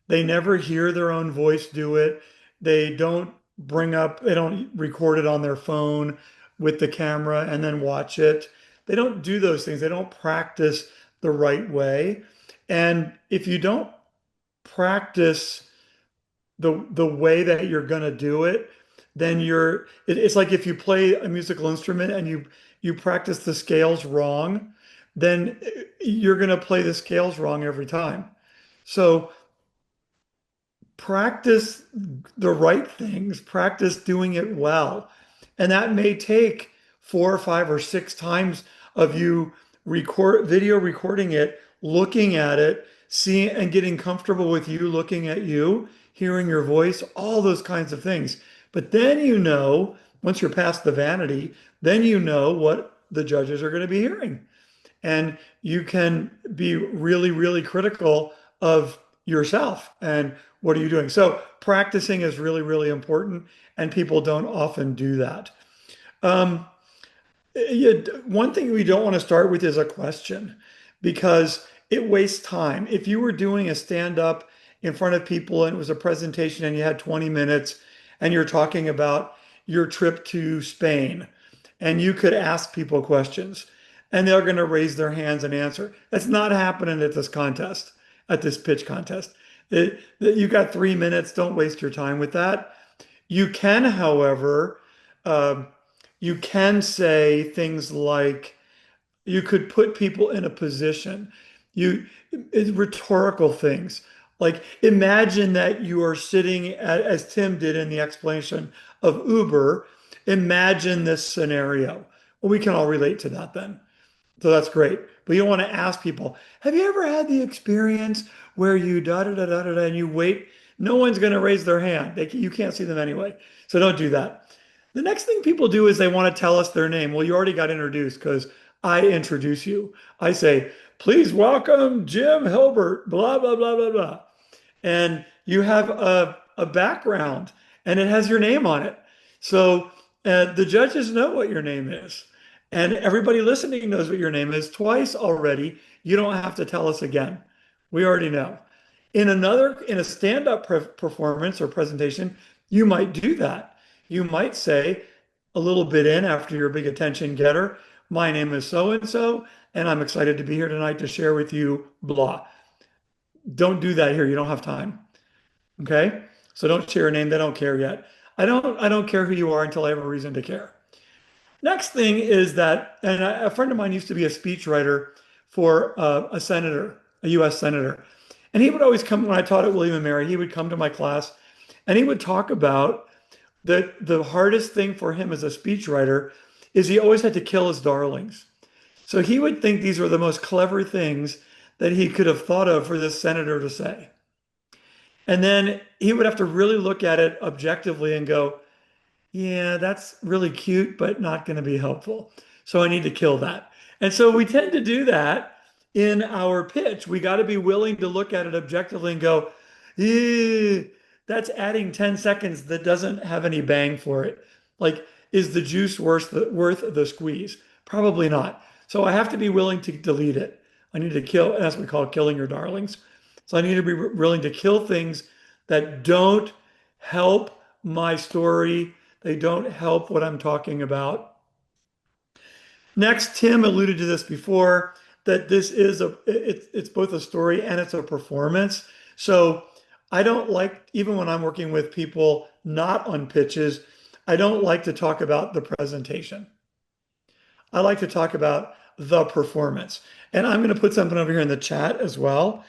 They never hear their own voice do it. They don't record it on their phone with the camera and then watch it. They don't do those things. They don't practice the right way. And if you don't practice the way that you're going to do it, then it's like if you play a musical instrument and you practice the scales wrong, then you're going to play the scales wrong every time. So practice the right things, practice doing it well. And that may take 4 or 5 or 6 times of you video recording it, looking at it, seeing and getting comfortable with you looking at you, hearing your voice, all those kinds of things. But then once you're past the vanity, then you know what the judges are going to be hearing. And you can be really, really critical of yourself and what are you doing. So practicing is really, really important, and people don't often do that. Um, yeah, one thing we don't want to start with is a question because it wastes time. If you were doing a stand-up in front of people and it was a presentation and you had 20 minutes and you're talking about your trip to Spain and you could ask people questions and they're going to raise their hands and answer. That's not happening at this contest, at this pitch contest. You got 3 minutes. Don't waste your time with that. You can, however, um, you can say things like, you could put people in a position. It's rhetorical things. Like imagine that you are sitting as Tim did in the explanation of Uber. Imagine this scenario. Well, we can all relate to that then. So that's great. But you don't want to ask people, have you ever had the experience where you da da da da da da and you wait? No one's going to raise their hand. You can't see them anyway. So don't do that. The next thing people do is they want to tell us their name. Well, you already got introduced because I introduce you. I say, please welcome Jim Hilbert, blah, blah, blah, blah, blah. And you have a background and it has your name on it. So the judges know what your name is. And everybody listening knows what your name is twice already. You don't have to tell us again. We already know. In a stand-up performance or presentation, you might do that. You might say a little bit in after you're a big attention getter, my name is so and so, and I'm excited to be here tonight to share with you blah. Don't do that here. You don't have time. Okay? So don't share a name. They don't care yet. I don't care who you are until I have a reason to care. Next thing is that, and a friend of mine used to be a speechwriter for a senator, a U.S. senator. And he would always come, when I taught at William and Mary, he would come to my class and he would talk about that the hardest thing for him as a speechwriter is he always had to kill his darlings. So he would think these were the most clever things that he could have thought of for this senator to say. And then he would have to really look at it objectively and go, yeah, that's really cute, but not going to be helpful. So I need to kill that. And so we tend to do that in our pitch. We got to be willing to look at it objectively and go, that's adding 10 seconds that doesn't have any bang for it. Like, is the juice worth the squeeze? Probably not. So I have to be willing to delete it. I need to kill, that's what we call killing your darlings. So I need to be willing to kill things that don't help my story. They don't help what I'm talking about. Next, Tim alluded to this before, that it's both a story and it's a performance. So I don't like, even when I'm working with people not on pitches, I don't like to talk about the presentation. I like to talk about the performance. And I'm going to put something over here in the chat as well.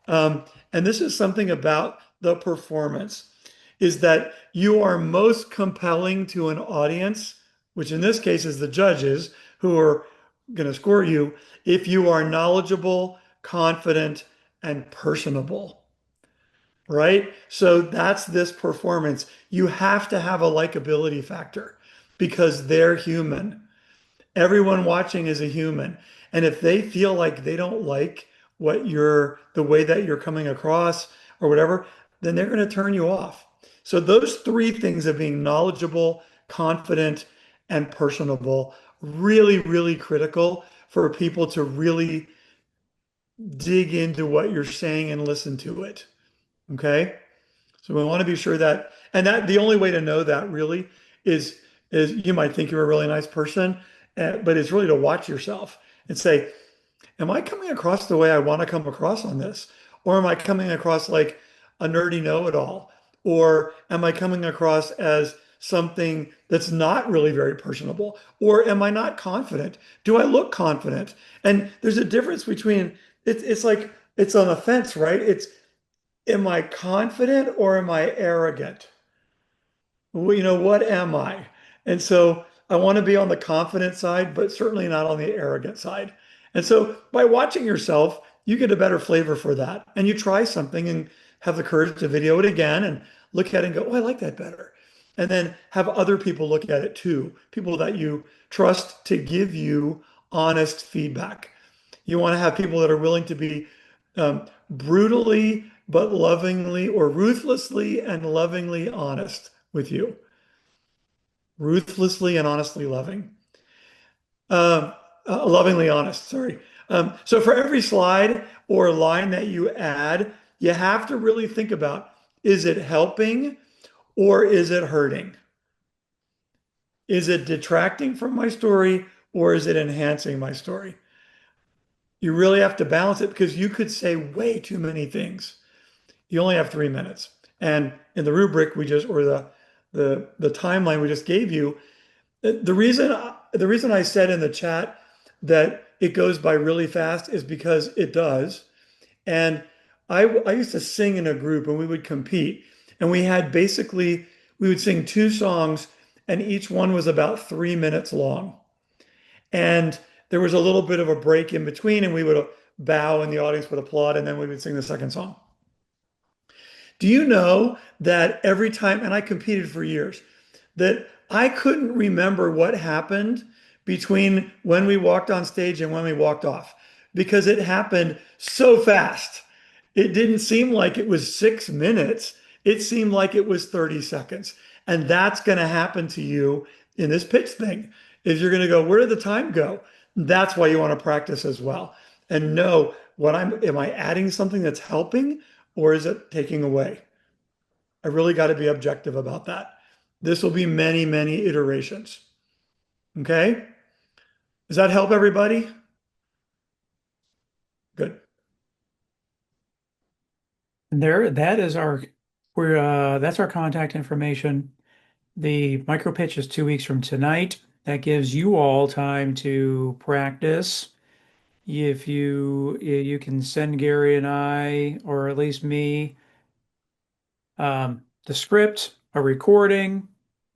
And this is something about the performance, is that you are most compelling to an audience, which in this case is the judges who are going to score you, if you are knowledgeable, confident, and personable, right? So that's this performance. You have to have a likability factor because they're human. Everyone watching is a human. And if they feel like they don't like the way that you're coming across or whatever, then they're going to turn you off. So those three things of being knowledgeable, confident, and personable, really, really critical for people to really dig into what you're saying and listen to it. Okay? So we want to be sure that, and that the only way to know that really is you might think you're a really nice person, but it's really to watch yourself and say, am I coming across the way I want to come across on this? Or am I coming across like a nerdy know-it-all? Or am I coming across as something that's not really very personable? Or am I not confident? Do I look confident? And there's a difference between it's like it's on the fence, right? It's am I confident or am I arrogant? Well, what am I? And so I want to be on the confident side, but certainly not on the arrogant side. And so by watching yourself, you get a better flavor for that. And you try something and have the courage to video it again and look at it and go, oh, I like that better. And then have other people look at it too, people that you trust to give you honest feedback. You want to have people that are willing to be brutally but lovingly or ruthlessly and lovingly honest with you. Ruthlessly and honestly loving. Lovingly honest, sorry. So for every slide or line that you add, you have to really think about, is it helping or is it hurting? Is it detracting from my story or is it enhancing my story? You really have to balance it because you could say way too many things. You only have 3 minutes. And in the rubric or the timeline we just gave you, the reason I said in the chat that it goes by really fast is because it does. And I used to sing in a group and we would compete. And we would sing two songs and each one was about 3 minutes long. And there was a little bit of a break in between and we would bow and the audience would applaud and then we would sing the second song. Do you know that every time, and I competed for years, that I couldn't remember what happened between when we walked on stage and when we walked off because it happened so fast. It didn't seem like it was 6 minutes. It seemed like it was 30 seconds. And that's going to happen to you in this pitch thing. Is you're going to go, where did the time go? That's why you want to practice as well. And know am I adding something that's helping or is it taking away? I really got to be objective about that. This will be many, many iterations. Okay? Does that help everybody? Good. That's our contact information. The micro pitch is 2 weeks from tonight. That gives you all time to practice. If you can send Gary and I, or at least me, the script, a recording,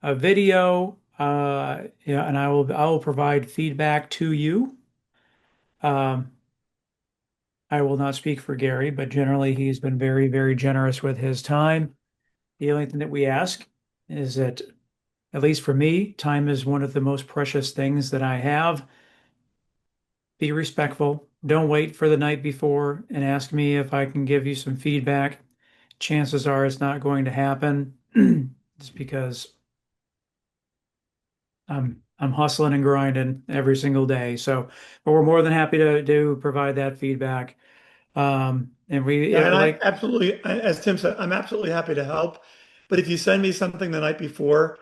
a video, yeah, and I will provide feedback to you. Um, I will not speak for Gary, but generally he's been very, very generous with his time. The only thing that we ask is that, at least for me, time is one of the most precious things that I have. Be respectful. Don't wait for the night before and ask me if I can give you some feedback. Chances are it's not going to happen. Just because I'm hustling and grinding every single day. So, but we're more than happy to provide that feedback. And we Yeah, yeah, and I like absolutely, as Tim said, I'm absolutely happy to help. But if you send me something the night before,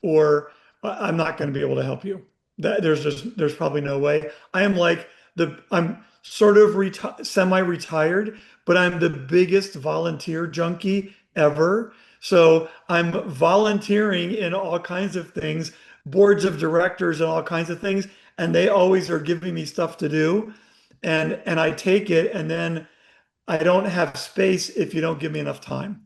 or I'm not going to be able to help you. There's probably no way. I'm sort of semi-retired, but I'm the biggest volunteer junkie ever. So I'm volunteering in all kinds of things, boards of directors and all kinds of things, and they always are giving me stuff to do. And I take it, and then I don't have space if you don't give me enough time.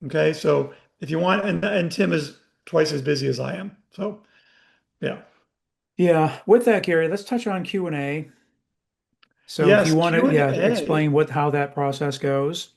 Okay, so if you want, and Tim is twice as busy as I am. So yeah. Yeah, with that, Gary, let's touch on Q&A. So if you Yes, want to, yeah, Q&A. explain how that process goes.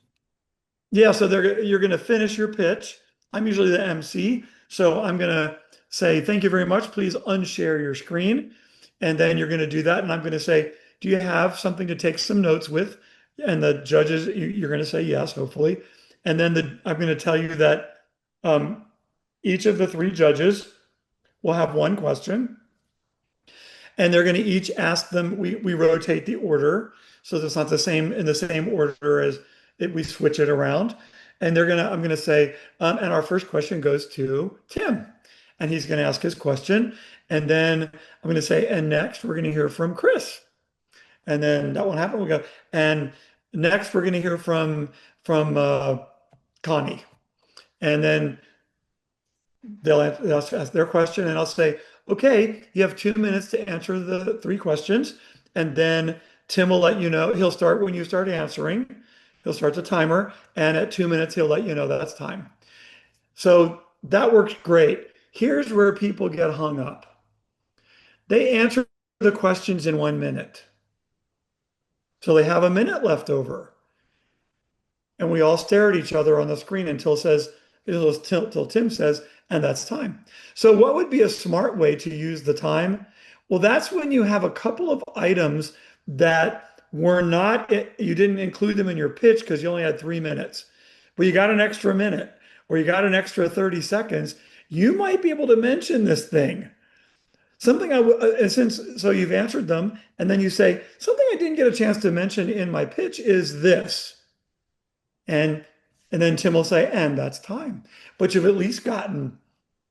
Yeah, so you're going to finish your pitch. I'm usually the MC, so I'm going to say, thank you very much. Please unshare your screen. And then you're going to do that. And I'm going to say, do you have something to take some notes with? And the judges, you're going to say yes, hopefully. And then I'm going to tell you that um, each of the three judges will have one question. And they're going to each ask them, we rotate the order. So it's not the same in the same order as we switch it around. And I'm going to say, and our first question goes to Tim. And he's going to ask his question. And then I'm going to say, and next we're going to hear from Chris. And then that won't happen. We go, and next we're going to hear from Connie. And then they'll ask their question, and I'll say, okay, you have 2 minutes to answer the three questions. And then Tim will let you know. He'll start when you start answering. He'll start the timer. And at 2 minutes, he'll let you know that's time. So that works great. Here's where people get hung up. They answer the questions in 1 minute. So they have a minute left over. And we all stare at each other on the screen until Tim says, and that's time. So what would be a smart way to use the time? Well, that's when you have a couple of items that were not, you didn't include them in your pitch because you only had 3 minutes, but you got an extra minute or you got an extra 30 seconds. You might be able to mention this thing. Something so you've answered them, and then you say, something I didn't get a chance to mention in my pitch is this. And and then Tim will say, and that's time. But you've at least gotten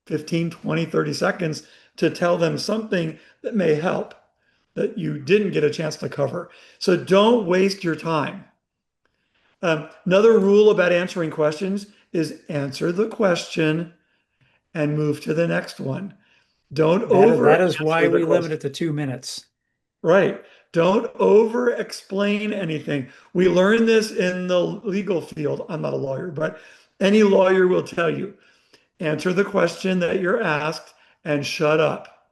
15, 20, 30 seconds to tell them something that may help that you didn't get a chance to cover. So don't waste your time. Another rule about answering questions is answer the question and move to the next one. Don't over That is why answer the we limit question. it to 2 minutes. Right. Don't over explain anything. We learn this in the legal field. I'm not a lawyer, but any lawyer will tell you, answer the question that you're asked and shut up.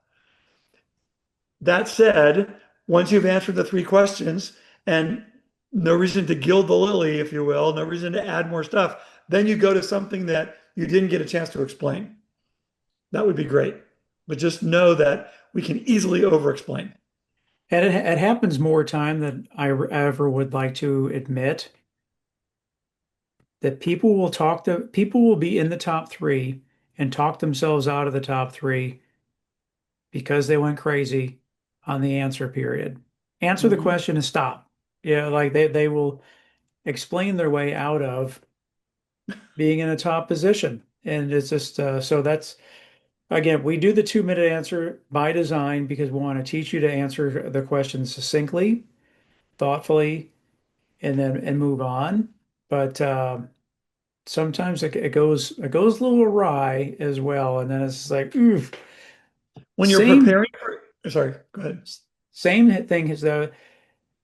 That said, once you've answered the three questions and no reason to gild the lily, if you will, no reason to add more stuff, then you go to something that you didn't get a chance to explain. That would be great. But just know that we can easily over explain. And it happens more time than I ever would like to admit that people will be in the top three and talk themselves out of the top three because they went crazy on the answer period. Answer the Mhm. question and stop. Yeah, like they will explain their way out of being in a top position. And it's just so that's again, we do the 2 minute answer by design because we want to teach you to answer the questions succinctly, thoughtfully, and then move on. But sometimes it goes a little awry as well, and then it's like, oof. When you're Same preparing for, sorry, go ahead. same thing as though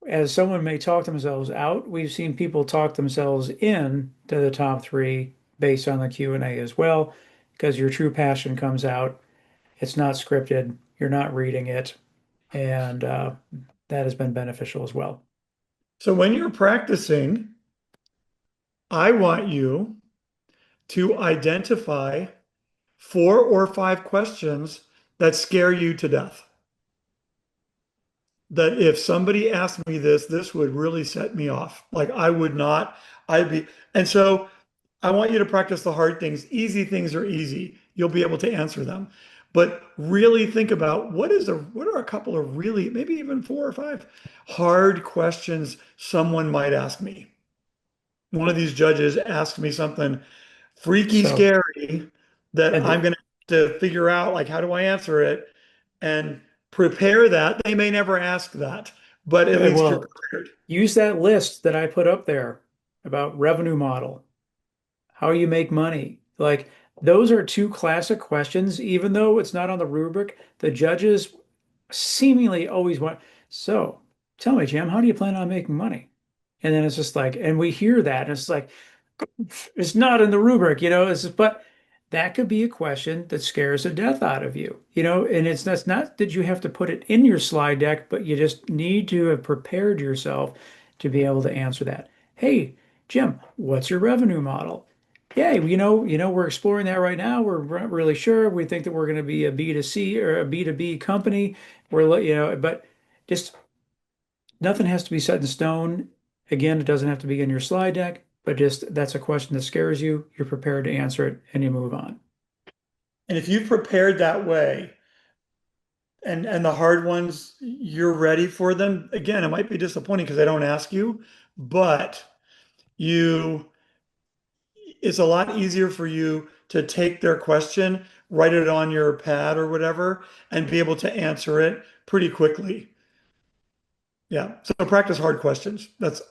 as someone may talk themselves out, we've seen people talk themselves in to the top three based on the Q&A as well, because your true passion comes out. It's not scripted. You're not reading it, and that has been beneficial as well. So when you're practicing, I want you to identify 4 or 5 questions that scare you to death. That if somebody asked me this, this would really set me off. Like I would not, I'd be, and so I want you to practice the hard things. Easy things are easy. You'll be able to answer them. But really think about what are a couple of really, maybe even 4 or 5 hard questions someone might ask me. One of these judges asked me something freaky So, scary that and I'm going to have to figure out, like, how do I answer it and prepare that. They may never ask that, but at least you're well, prepared. use that list that I put up there about revenue model. how you make money. Like those are two classic questions, even though it's not on the rubric, the judges seemingly always want, so tell me, Jim, how do you plan on making money? And then it's just like, and we hear that, and it's like, it's not in the rubric, it's just, but that could be a question that scares the death out of you, and that's not that you have to put it in your slide deck, but you just need to have prepared yourself to be able to answer that. Hey, Jim, what's your revenue model? Yeah, we're exploring that right now. We're not really sure. We think that we're going to be a B2C or a B2B company. But just nothing has to be set in stone. Again, it doesn't have to be in your slide deck, but just that's a question that scares you. You're prepared to answer it and you move on. And if you've prepared that way, and the hard ones, you're ready for them. Again, it might be disappointing because they don't ask you, but you it's a lot easier for you to take their question, write it on your pad or whatever, and be able to answer it pretty quickly. Yeah. So practice hard questions. That's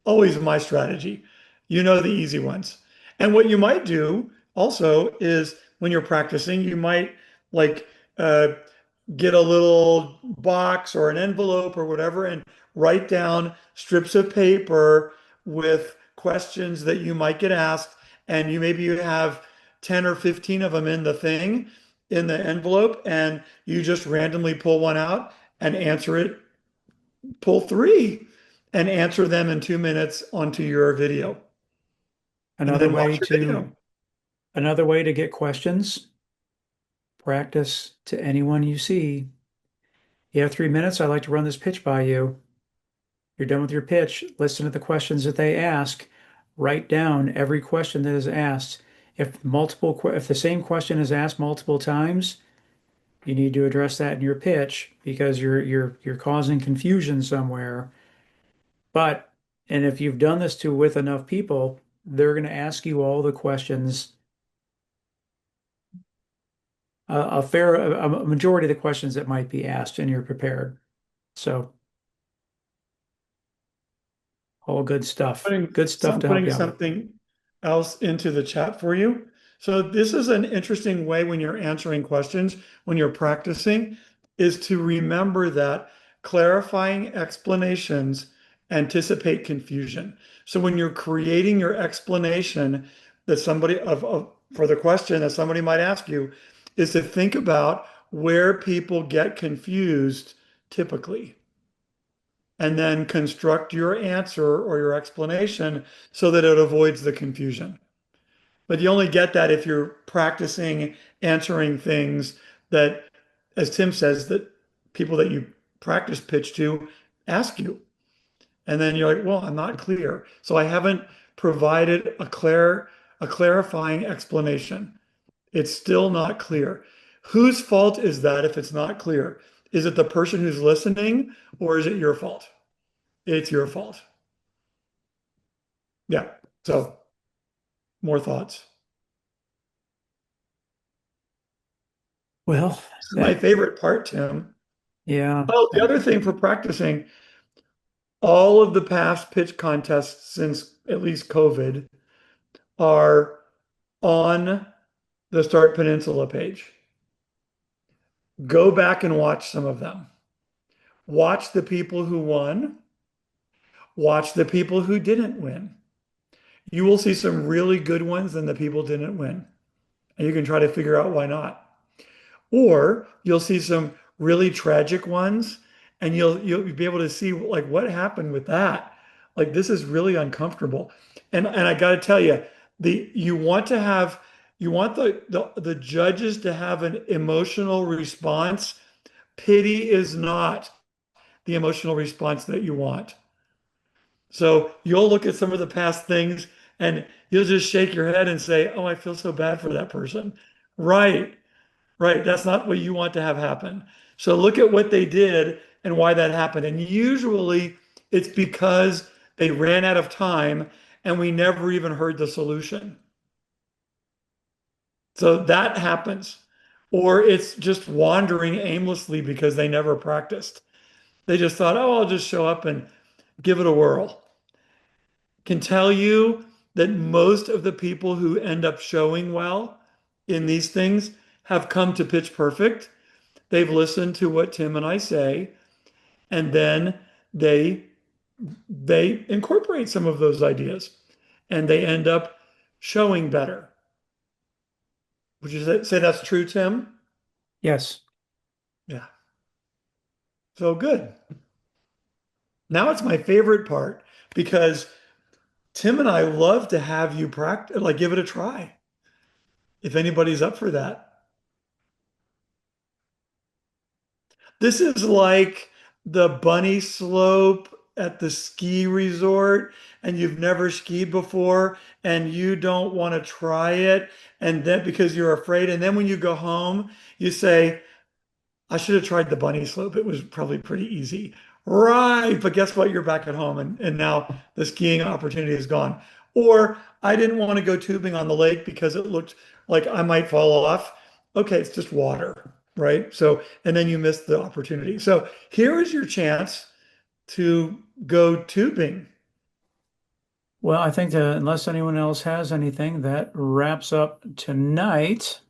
always my strategy. You know the easy ones. And what you might do also is when you're practicing, you might like get a little box or an envelope or whatever and write down strips of paper with questions that you might get asked. And you have 10 or 15 of them in the thing, in the envelope, and you just randomly pull one out and answer it, pull three and answer them in 2 minutes onto your video. And Another then way watch your to video. another way to get questions, practice to anyone you see. You have 3 minutes. I'd like to run this pitch by you. You're done with your pitch. Listen to the questions that they ask. Write down every question that is asked. If the same question is asked multiple times, you need to address that in your pitch because you're causing confusion somewhere. But and if you've done this to with enough people, they're going to ask you all the questions, a majority of the questions that might be asked, and you're prepared. So all good stuff. Good stuff I'm to help putting you out with. something else into the chat for you. So this is an interesting way when you're answering questions, when you're practicing, is to remember that clarifying explanations anticipate confusion. So when you're creating your explanation that for the question that somebody might ask you, is to think about where people get confused typically and then construct your answer or your explanation so that it avoids the confusion. But you only get that if you're practicing answering things that, as Tim says, that people that you practice pitch to ask you. And then you're like, well, I'm not clear. So I haven't provided a clarifying explanation. It's still not clear. Whose fault is that if it's not clear? Is it the person who's listening or is it your fault? It's your fault. Yeah. So more thoughts. Well, This is my that favorite part, Tim. yeah, Oh, the other thing for practicing, all of the past pitch contests since at least COVID are on the Start Peninsula page. Go back and watch some of them. Watch the people who won. Watch the people who didn't win. You will see some really good ones and the people didn't win. And you can try to figure out why not. Or you'll see some really tragic ones and you'll be able to see like what happened with that. Like this is really uncomfortable. And I got to tell you, the you want the judges to have an emotional response. Pity is not the emotional response that you want. So you'll look at some of the past things and you'll just shake your head and say, "Oh, I feel so bad for that person." Right. Right. That's not what you want to have happen. So look at what they did and why that happened. And usually it's because they ran out of time and we never even heard the solution. So that happens. Or it's just wandering aimlessly because they never practiced. They just thought, oh, I'll just show up and give it a whirl. Can tell you that most of the people who end up showing well in these things have come to Pitch Perfect. They've listened to what Tim and I say, and then they they incorporate some of those ideas and they end up showing better. Would you say that's true, Tim? Yes. Yeah. So good. Now it's my favorite part because Tim and I love to have you practice, like give it a try if anybody's up for that. This is like the bunny slope at the ski resort, and you've never skied before, and you don't want to try it, and then because you're afraid, and then when you go home, you say, I should have tried the bunny slope. It was probably pretty easy. Right, but guess what? You're back at home, and now the skiing opportunity is gone. Or I didn't want to go tubing on the lake because it looked like I might fall off. Okay, it's just water, right? So, and then you missed the opportunity. So here is your chance to go tubing. Well, I think that unless anyone else has anything, that wraps up tonight.